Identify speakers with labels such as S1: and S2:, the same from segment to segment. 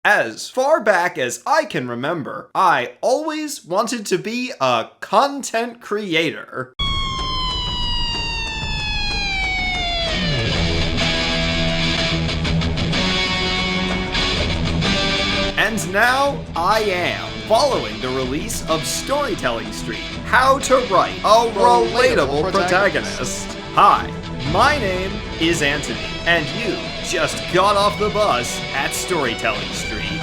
S1: As far back as I can remember, I always wanted to be a content creator. And now I am, following the release of Storytelling Street, How to Write a Relatable Protagonist. Hi, my name is Anthony, and you just got off the bus at Storytelling Street.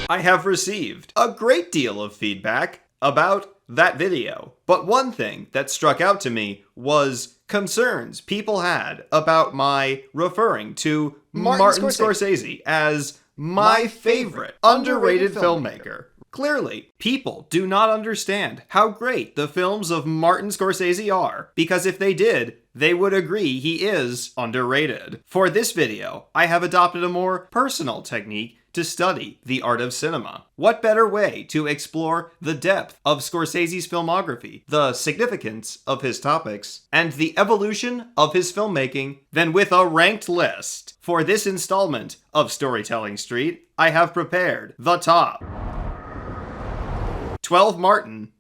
S1: I have received a great deal of feedback about that video, but one thing that struck out to me was concerns people had about my referring to Martin Scorsese as my favorite underrated filmmaker. Clearly, people do not understand how great the films of Martin Scorsese are, because if they did, they would agree he is underrated. For this video, I have adopted a more personal technique to study the art of cinema. What better way to explore the depth of Scorsese's filmography, the significance of his topics, and the evolution of his filmmaking than with a ranked list? For this installment of Storytelling Street, I have prepared the top 12 Martin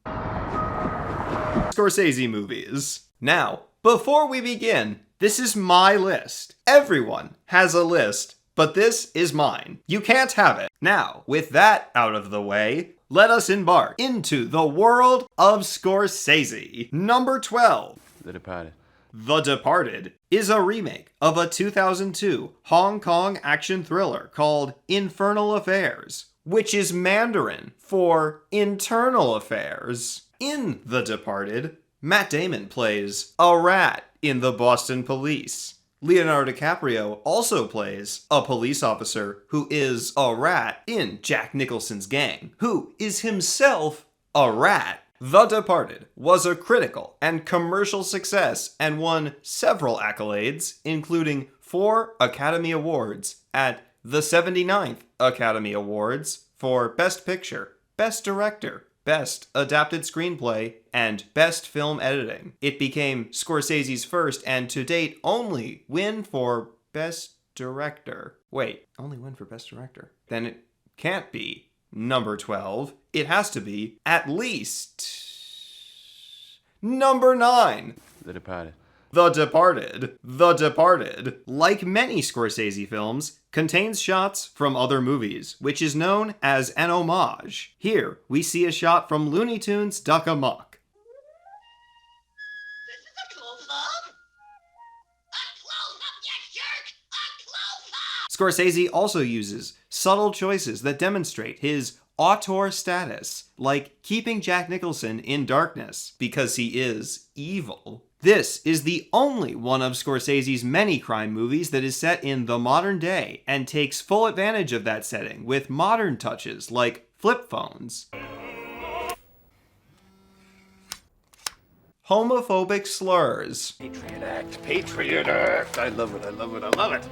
S1: Scorsese movies. Now, before we begin, this is my list. Everyone has a list, but this is mine. You can't have it. Now, with that out of the way, let us embark into the world of Scorsese. Number 12.
S2: The Departed.
S1: The Departed is a remake of a 2002 Hong Kong action thriller called Infernal Affairs, which is Mandarin for internal affairs. In The Departed, Matt Damon plays a rat in the Boston Police. Leonardo DiCaprio also plays a police officer who is a rat in Jack Nicholson's gang, who is himself a rat. The Departed was a critical and commercial success and won several accolades, including 4 Academy Awards at the 79th Academy Awards for Best Picture, Best Director, Best Adapted Screenplay, and Best Film Editing. It became Scorsese's first and to date only win for Best Director. Wait, only win for Best Director? Then it can't be number 12. It has to be at least number 9.
S2: The Departed.
S1: The Departed. The Departed, like many Scorsese films, contains shots from other movies, which is known as an homage. Here, we see a shot from Looney Tunes' Duck Amuck.
S3: This is a close-up? A close-up, you jerk! A close-up!
S1: Scorsese also uses subtle choices that demonstrate his auteur status, like keeping Jack Nicholson in darkness, because he is evil. This is the only one of Scorsese's many crime movies that is set in the modern day and takes full advantage of that setting with modern touches like flip phones, homophobic slurs,
S2: Patriot Act. I love it, I love it, I love it.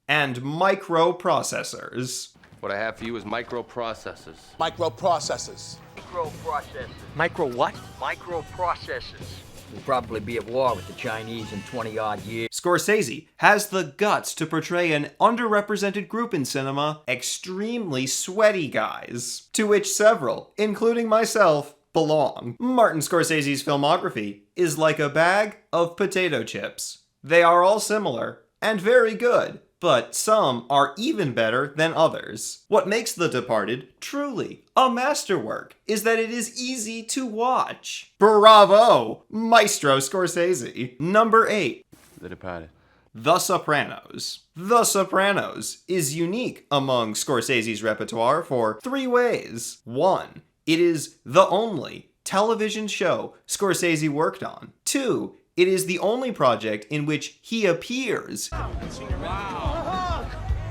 S1: and microprocessors.
S2: What I have for you is microprocessors.
S4: Microprocessors.
S5: Microprocessors.
S6: Micro what?
S5: Microprocessors.
S6: We'll probably be at war with the Chinese in 20-odd years.
S1: Scorsese has the guts to portray an underrepresented group in cinema, extremely sweaty guys, to which several, including myself, belong. Martin Scorsese's filmography is like a bag of potato chips. They are all similar and very good, but some are even better than others. What makes The Departed truly a masterwork is that it is easy to watch. Bravo, Maestro Scorsese. Number 8.
S2: The Departed.
S1: The Sopranos. The Sopranos is unique among Scorsese's repertoire for 3 ways. 1. It is the only television show Scorsese worked on. 2. It is the only project in which he appears.
S5: Wow.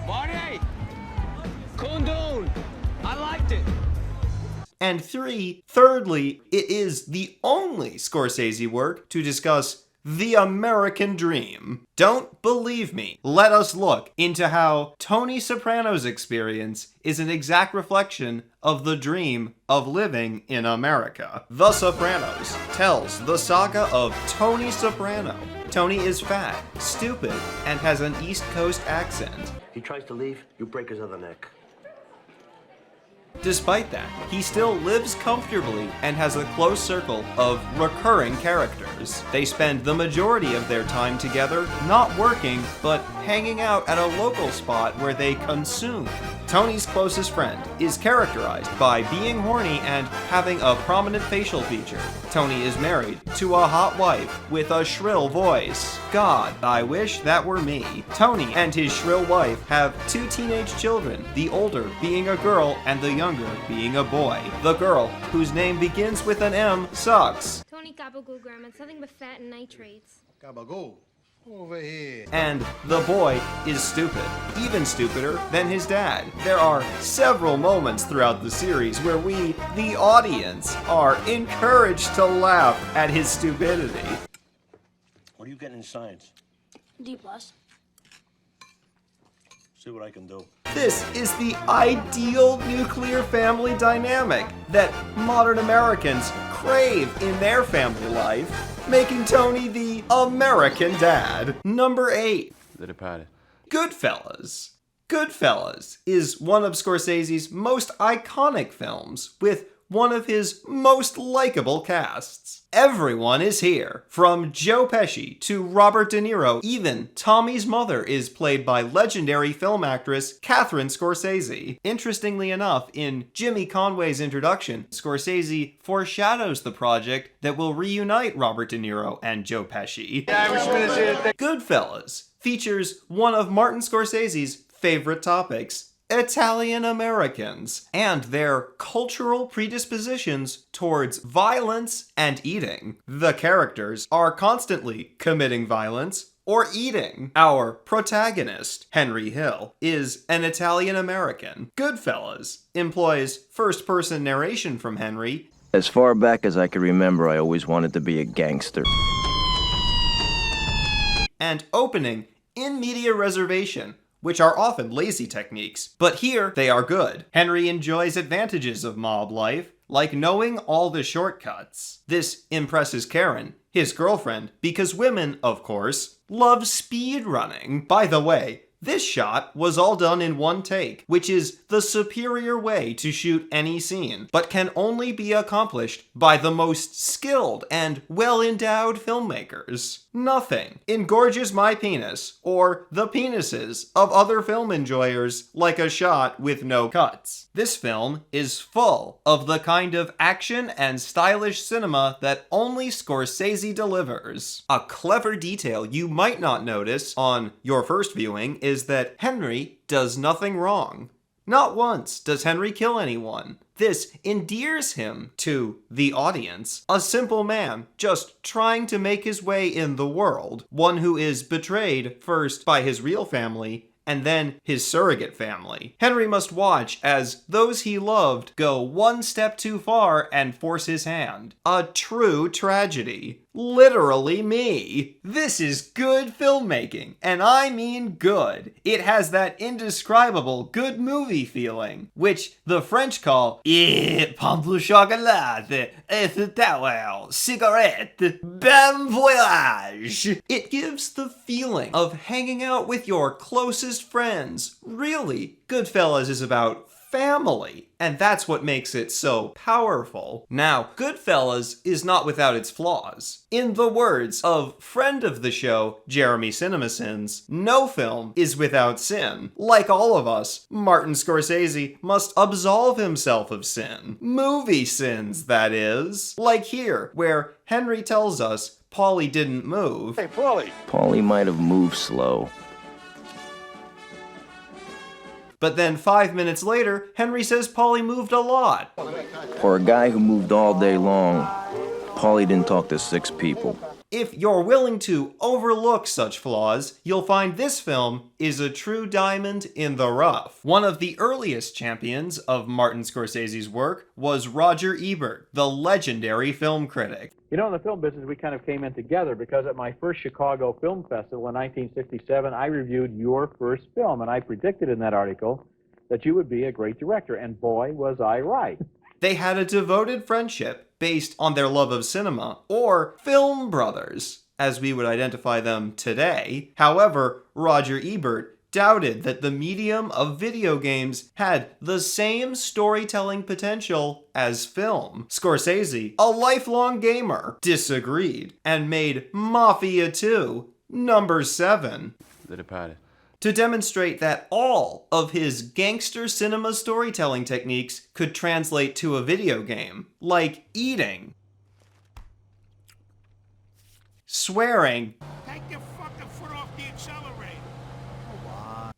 S5: Marty! Condone! I liked it.
S1: And 3, thirdly, it is the only Scorsese work to discuss the American dream. Don't believe me? Let us look into how Tony Soprano's experience is an exact reflection of the dream of living in America. The Sopranos tells the saga of Tony Soprano. Tony is fat, stupid, and has an East Coast accent.
S7: He tries to leave, you break his other neck.
S1: Despite that, he still lives comfortably and has a close circle of recurring characters. They spend the majority of their time together not working, but hanging out at a local spot where they consume. Tony's closest friend is characterized by being horny and having a prominent facial feature. Tony is married to a hot wife with a shrill voice. God, I wish that were me. Tony and his shrill wife have 2 teenage children, the older being a girl and the younger being a boy. The girl, whose name begins with an M, sucks.
S4: Tony Gabagool, Grandma. It's nothing but fat and nitrates.
S7: Gabagool. Over here.
S1: And the boy is stupid, even stupider than his dad. There are several moments throughout the series where we, the audience, are encouraged to laugh at his stupidity.
S2: What are you getting in science?
S4: D+.
S2: See what I can do.
S1: This is the ideal nuclear family dynamic that modern Americans crave in their family life, making Tony the American dad. Number 8. Goodfellas. Goodfellas is one of Scorsese's most iconic films, with one of his most likable casts. Everyone is here, from Joe Pesci to Robert De Niro. Even Tommy's mother is played by legendary film actress Catherine Scorsese. Interestingly enough, in Jimmy Conway's introduction, Scorsese foreshadows the project that will reunite Robert De Niro and Joe Pesci. Goodfellas features one of Martin Scorsese's favorite topics: Italian Americans and their cultural predispositions towards violence and eating. The characters are constantly committing violence or eating. Our protagonist, Henry Hill, is an Italian American. Goodfellas employs first-person narration from Henry.
S8: As far back as I can remember, I always wanted to be a gangster.
S1: And opening in media reservation, which are often lazy techniques, but here they are good. Henry enjoys advantages of mob life, like knowing all the shortcuts. This impresses Karen, his girlfriend, because women, of course, love speed running. By the way, this shot was all done in one take, which is the superior way to shoot any scene, but can only be accomplished by the most skilled and well-endowed filmmakers. Nothing engorges my penis, or the penises of other film enjoyers, like a shot with no cuts. This film is full of the kind of action and stylish cinema that only Scorsese delivers. A clever detail you might not notice on your first viewing is that Henry does nothing wrong. Not once does Henry kill anyone. This endears him to the audience. A simple man just trying to make his way in the world. One who is betrayed first by his real family and then his surrogate family. Henry must watch as those he loved go one step too far and force his hand. A true tragedy. Literally me. This is good filmmaking, and I mean good. It has that indescribable good movie feeling, which the French call pain de chocolat, étoile, cigarette, bon voyage. It gives the feeling of hanging out with your closest friends. Really, Goodfellas is about family, and that's what makes it so powerful. Now, Goodfellas is not without its flaws. In the words of friend of the show, Jeremy CinemaSins, no film is without sin. Like all of us, Martin Scorsese must absolve himself of sin. Movie sins, that is. Like here, where Henry tells us Paulie didn't move.
S2: Hey, Paulie.
S8: Paulie might have moved slow.
S1: But then 5 minutes later, Henry says Paulie moved a lot.
S8: For a guy who moved all day long, Paulie didn't talk to 6 people.
S1: If you're willing to overlook such flaws, you'll find this film is a true diamond in the rough. One of the earliest champions of Martin Scorsese's work was Roger Ebert, the legendary film critic.
S9: You know, in the film business, we kind of came in together because at my first Chicago Film Festival in 1967, I reviewed your first film, and I predicted in that article that you would be a great director, and boy, was I right.
S1: They had a devoted friendship based on their love of cinema, or film brothers, as we would identify them today. However, Roger Ebert doubted that the medium of video games had the same storytelling potential as film. Scorsese, a lifelong gamer, disagreed and made Mafia 2 number 7.
S2: The Departed.
S1: To demonstrate that all of his gangster cinema storytelling techniques could translate to a video game, like eating, swearing,
S7: Take your fucking foot off the accelerator.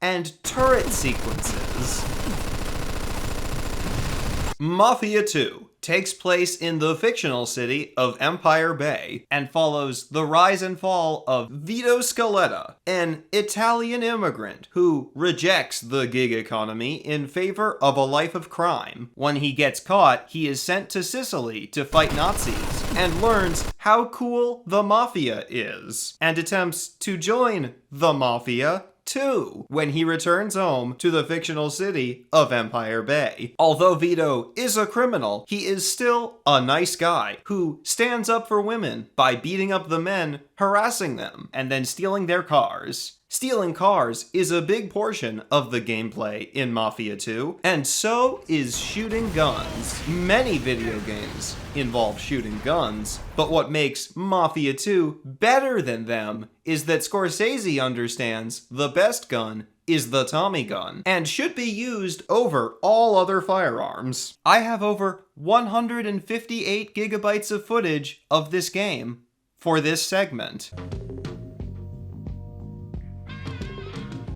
S1: and turret sequences. Mafia 2 takes place in the fictional city of Empire Bay and follows the rise and fall of Vito Scaletta, an Italian immigrant who rejects the gig economy in favor of a life of crime. When he gets caught, he is sent to Sicily to fight Nazis and learns how cool the Mafia is, and attempts to join the Mafia 2 when he returns home to the fictional city of Empire Bay. Although Vito is a criminal, he is still a nice guy who stands up for women by beating up the men harassing them and then stealing their cars. Stealing cars is a big portion of the gameplay in Mafia 2, and so is shooting guns. Many video games involve shooting guns, but what makes Mafia 2 better than them is that Scorsese understands the best gun is the Tommy gun, and should be used over all other firearms. I have over 158 gigabytes of footage of this game for this segment.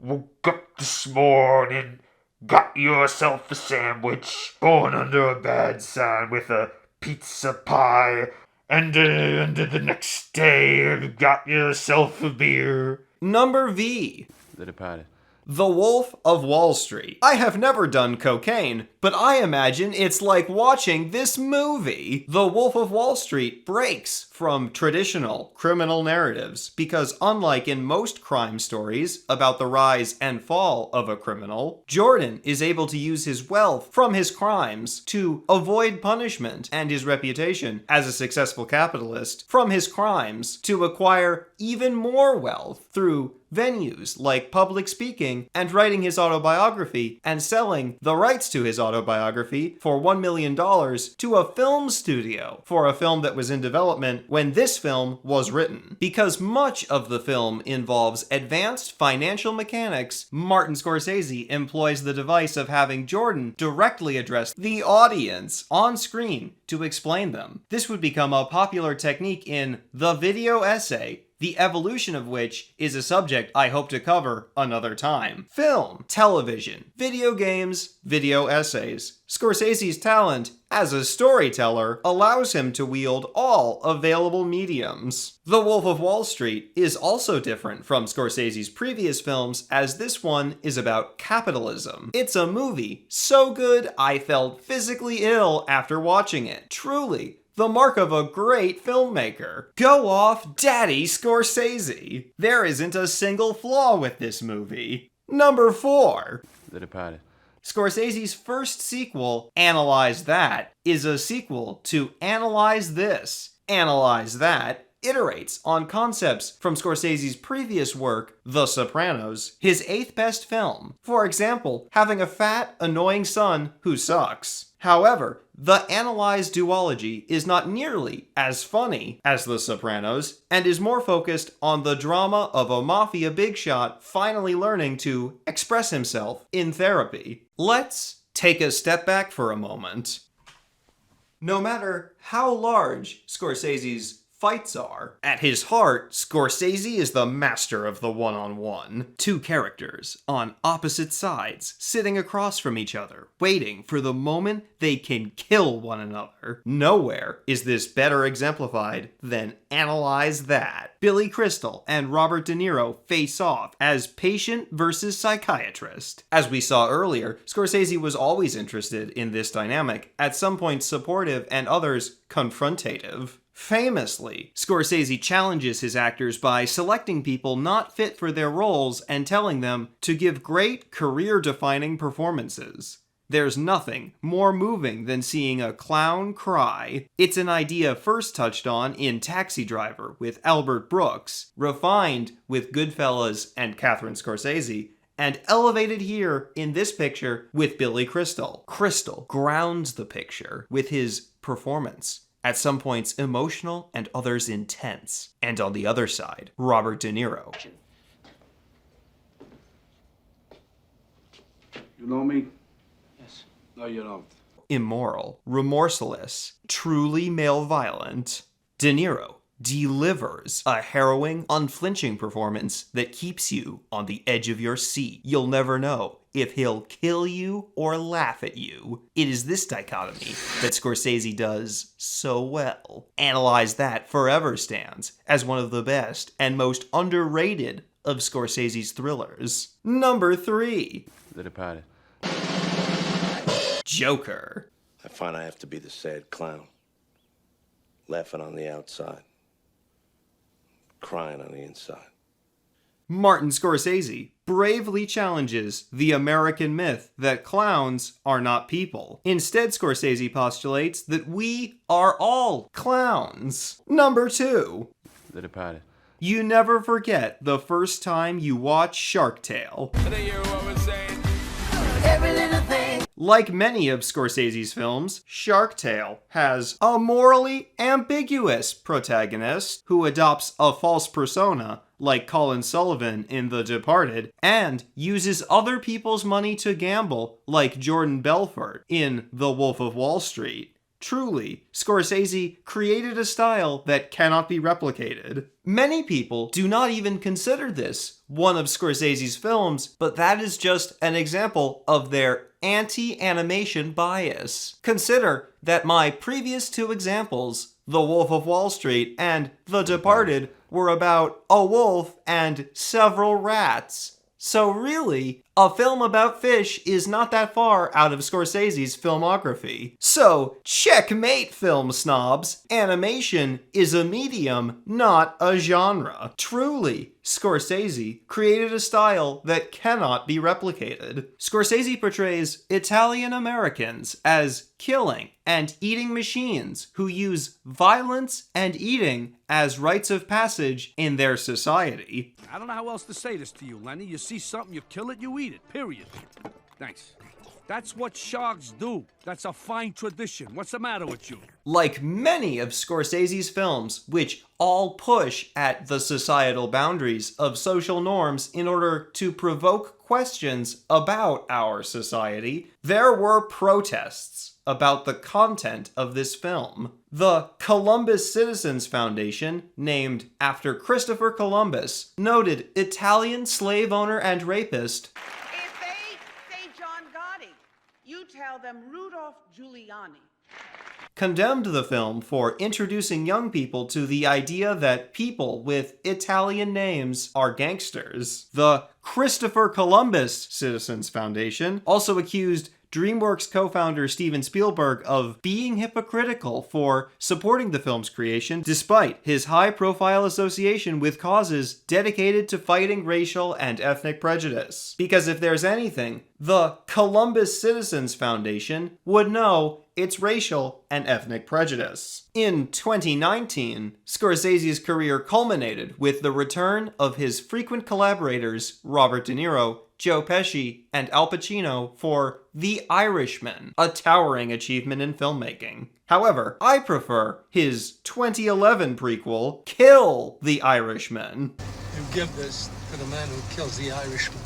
S2: Woke up this morning, got yourself a sandwich, going under a bad sign with a pizza pie, and the next day got yourself a beer.
S1: Number V.
S2: The Departed.
S1: The Wolf of Wall Street. I have never done cocaine, but I imagine it's like watching this movie. The Wolf of Wall Street breaks from traditional criminal narratives because, unlike in most crime stories about the rise and fall of a criminal, Jordan is able to use his wealth from his crimes to avoid punishment, and his reputation as a successful capitalist from his crimes to acquire even more wealth through venues like public speaking and writing his autobiography and selling the rights to his autobiography for $1 million to a film studio for a film that was in development when this film was written. Because much of the film involves advanced financial mechanics, Martin Scorsese employs the device of having Jordan directly address the audience on screen to explain them. This would become a popular technique in the video essay, the evolution of which is a subject I hope to cover another time. Film, television, video games, video essays. Scorsese's talent as a storyteller allows him to wield all available mediums. The Wolf of Wall Street is also different from Scorsese's previous films, as this one is about capitalism. It's a movie so good I felt physically ill after watching it. Truly, the mark of a great filmmaker. Go off, Daddy Scorsese. There isn't a single flaw with this movie. Number 4.
S2: The Departed.
S1: Scorsese's first sequel, Analyze That, is a sequel to Analyze This. Analyze That iterates on concepts from Scorsese's previous work, The Sopranos, his 8th best film. For example, having a fat, annoying son who sucks. However, the Analyze duology is not nearly as funny as The Sopranos, and is more focused on the drama of a mafia big shot finally learning to express himself in therapy. Let's take a step back for a moment. No matter how large Scorsese's fights are, at his heart, Scorsese is the master of the one-on-one. Two characters on opposite sides, sitting across from each other, waiting for the moment they can kill one another. Nowhere is this better exemplified than Analyze That. Billy Crystal and Robert De Niro face off as patient versus psychiatrist. As we saw earlier, Scorsese was always interested in this dynamic, at some points supportive and others confrontative. Famously, Scorsese challenges his actors by selecting people not fit for their roles and telling them to give great career-defining performances. There's nothing more moving than seeing a clown cry. It's an idea first touched on in Taxi Driver with Albert Brooks, refined with Goodfellas and Catherine Scorsese, and elevated here in this picture with Billy Crystal. Crystal grounds the picture with his performance, at some points emotional and others intense. And on the other side, Robert De Niro.
S10: You know me? Yes. No, you don't.
S1: Immoral, remorseless, truly male violent. De Niro delivers a harrowing, unflinching performance that keeps you on the edge of your seat. You'll never know if he'll kill you or laugh at you. It is this dichotomy that Scorsese does so well. Analyze That forever stands as one of the best and most underrated of Scorsese's thrillers. Number 3.
S10: The Departed.
S1: Joker.
S11: I find I have to be the sad clown. Laughing on the outside. Crying on the inside.
S1: Martin Scorsese bravely challenges the American myth that clowns are not people. Instead, Scorsese postulates that we are all clowns. Number 2.
S10: The Departed.
S1: You never forget the first time you watch Shark Tale. Like many of Scorsese's films, Shark Tale has a morally ambiguous protagonist who adopts a false persona, like Colin Sullivan in The Departed, and uses other people's money to gamble, like Jordan Belfort in The Wolf of Wall Street. Truly, Scorsese created a style that cannot be replicated. Many people do not even consider this one of Scorsese's films, but that is just an example of their anti-animation bias. Consider that my previous 2 examples, The Wolf of Wall Street and The Departed, were about a wolf and several rats. So really, a film about fish is not that far out of Scorsese's filmography. So, checkmate, film snobs. Animation is a medium, not a genre. Truly, Scorsese created a style that cannot be replicated. Scorsese portrays Italian Americans as killing and eating machines who use violence and eating as rites of passage in their society.
S12: I don't know how else to say this to you, Lenny. You see something, you kill it, you eat it, period. Thanks. That's what sharks do. That's a fine tradition. What's the matter with you?
S1: Like many of Scorsese's films, which all push at the societal boundaries of social norms in order to provoke questions about our society, there were protests about the content of this film. The Columbus Citizens Foundation, named after Christopher Columbus, noted Italian slave owner and rapist
S13: If they say John Gotti, you tell them Rudolph Giuliani.
S1: condemned the film for introducing young people to the idea that people with Italian names are gangsters. The Christopher Columbus Citizens Foundation also accused DreamWorks co-founder Steven Spielberg of being hypocritical for supporting the film's creation despite his high-profile association with causes dedicated to fighting racial and ethnic prejudice. Because if there's anything the Columbus Citizens Foundation would know, it's racial and ethnic prejudice. In 2019, Scorsese's career culminated with the return of his frequent collaborators Robert De Niro, Joe Pesci, and Al Pacino for The Irishman, a towering achievement in filmmaking. However, I prefer his 2011 prequel, Kill the Irishman.
S14: You give this to the man who kills the Irishman.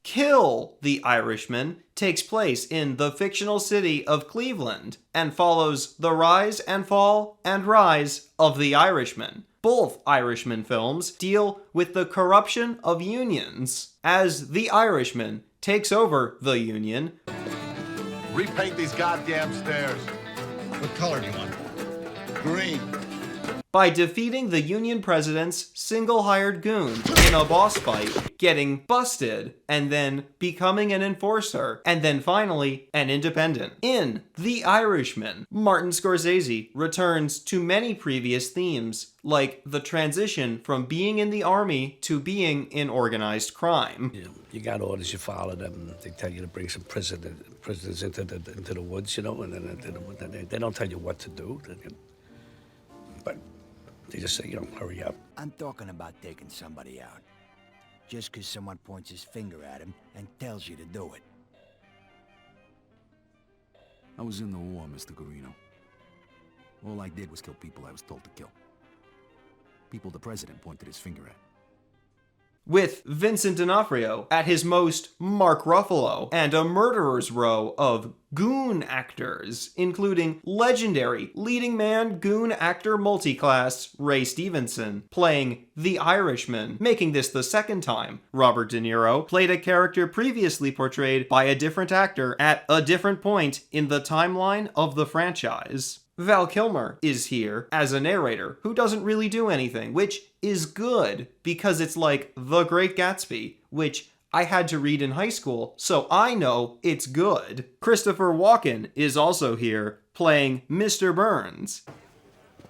S1: Kill the Irishman takes place in the fictional city of Cleveland and follows the rise and fall and rise of the Irishman. Both Irishman films deal with the corruption of unions. As the Irishman takes over the union,
S15: repaint these goddamn stairs.
S14: What color do you want? Green.
S1: By defeating the union president's single-hired goon in a boss fight, getting busted, and then becoming an enforcer, and then finally an independent. In The Irishman, Martin Scorsese returns to many previous themes, like the transition from being in the army to being in organized crime.
S14: You got orders, you follow them. They tell you to bring some prisoners into the woods, you know, and then they don't tell you what to do. But they just say, hurry up.
S16: I'm talking about taking somebody out. just because someone points his finger at him and tells you to do it.
S17: I was in the war, Mr. Guarino. All I did was kill people I was told to kill. People the president pointed his finger at.
S1: With Vincent D'Onofrio at his most Mark Ruffalo, and a murderer's row of goon actors, including legendary leading man goon actor multiclass Ray Stevenson, playing the Irishman, making this the second time Robert De Niro played a character previously portrayed by a different actor at a different point in the timeline of the franchise. Val Kilmer is here as a narrator who doesn't really do anything, which is good because it's like The Great Gatsby, which I had to read in high school, so I know it's good. Christopher Walken is also here playing Mr. Burns.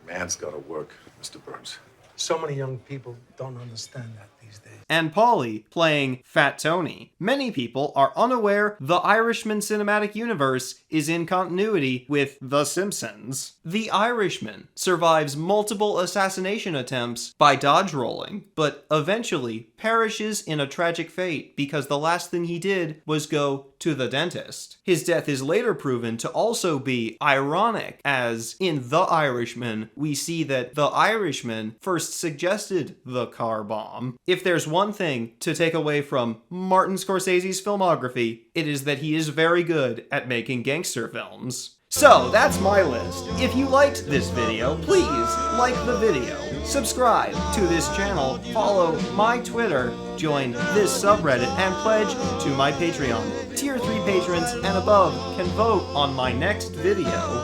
S15: Man's gotta work, Mr. Burns.
S18: So many young people don't understand that these days.
S1: And Paulie playing Fat Tony. Many people are unaware the Irishman cinematic universe is in continuity with The Simpsons. The Irishman survives multiple assassination attempts by dodge rolling, but eventually perishes in a tragic fate because the last thing he did was go to the dentist. His death is later proven to also be ironic, as in The Irishman, we see that the Irishman first suggested the car bomb. If there's one thing to take away from Martin Scorsese's filmography, it is that he is very good at making gangster films. So, that's my list. If you liked this video, please like the video, subscribe to this channel, follow my Twitter, join this subreddit, and pledge to my Patreon. Tier 3 patrons and above can vote on my next video.